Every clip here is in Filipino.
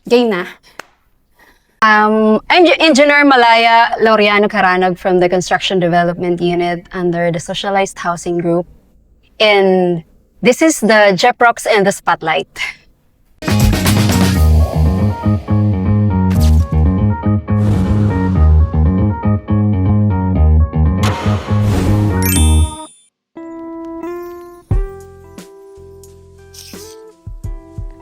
Game na. I'm Engineer Malaya Laureano Caranog from the Construction Development Unit under the Socialized Housing Group. And this is the JEPROX and the Spotlight.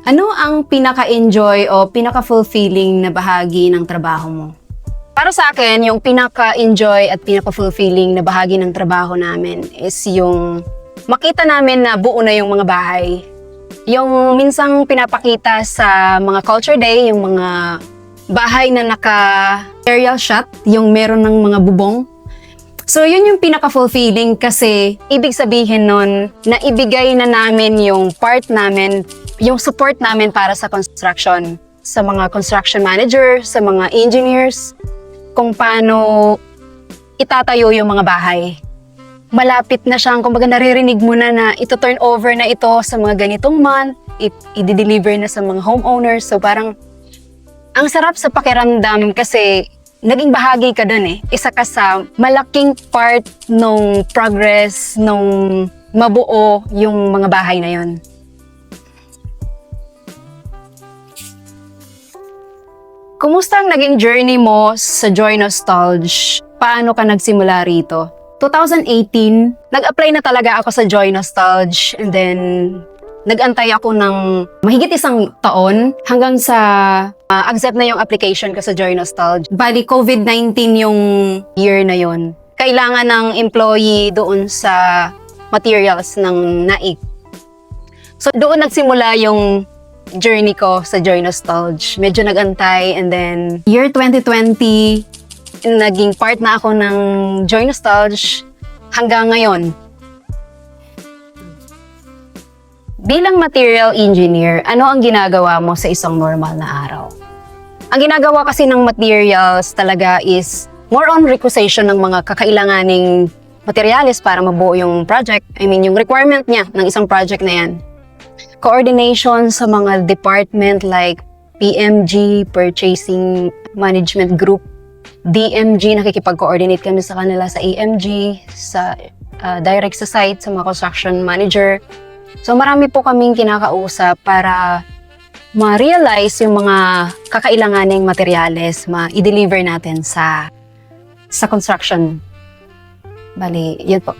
Ano ang pinaka-enjoy o pinaka-fulfilling na bahagi ng trabaho mo? Para sa akin, yung pinaka-enjoy at pinaka-fulfilling na bahagi ng trabaho namin is yung makita namin na buo na yung mga bahay. Yung minsang pinapakita sa mga culture day, yung mga bahay na naka-aerial shot, yung meron ng mga bubong. So, yun yung pinaka-fulfilling kasi ibig sabihin nun na ibigay na namin yung part namin, yung support namin para sa construction, sa mga construction manager, sa mga engineers, kung paano itatayo yung mga bahay. Malapit na siyang, kumbaga naririnig mo na ito turn over na ito sa mga ganitong month, i-deliver na sa mga homeowners. So parang, ang sarap sa pakiramdam kasi naging bahagi ka dun eh. Isa ka sa malaking part nung progress, nung mabuo yung mga bahay na yun. Kumusta ang naging journey mo sa Joy Nostalgia? Paano ka nagsimula rito? 2018, nag-apply na talaga ako sa Joy Nostalgia and then nag-antay ako ng mahigit isang taon hanggang sa accept na yung application ko sa Joy Nostalgia. Bali, COVID-19 yung year na yon. Kailangan ng employee doon sa materials ng NAIC. So doon nagsimula yung journey ko sa Joy Nostalgia. Medyo nag-antay and then year 2020, naging part na ako ng Joy Nostalgia hanggang ngayon. Bilang material engineer, ano ang ginagawa mo sa isang normal na araw? Ang ginagawa kasi ng materials talaga is more on requisition ng mga kakailanganing materyales para mabuo yung project. I mean, yung requirement niya ng isang project na yan. Coordination sa mga department like PMG, Purchasing Management Group, DMG, nakikipag-coordinate kami sa kanila sa AMG, sa direct sa site, sa mga construction manager. So marami po kaming kinakausap para ma-realize yung mga kakailanganing materyales, ma-i-deliver natin sa construction. Bali, yun po.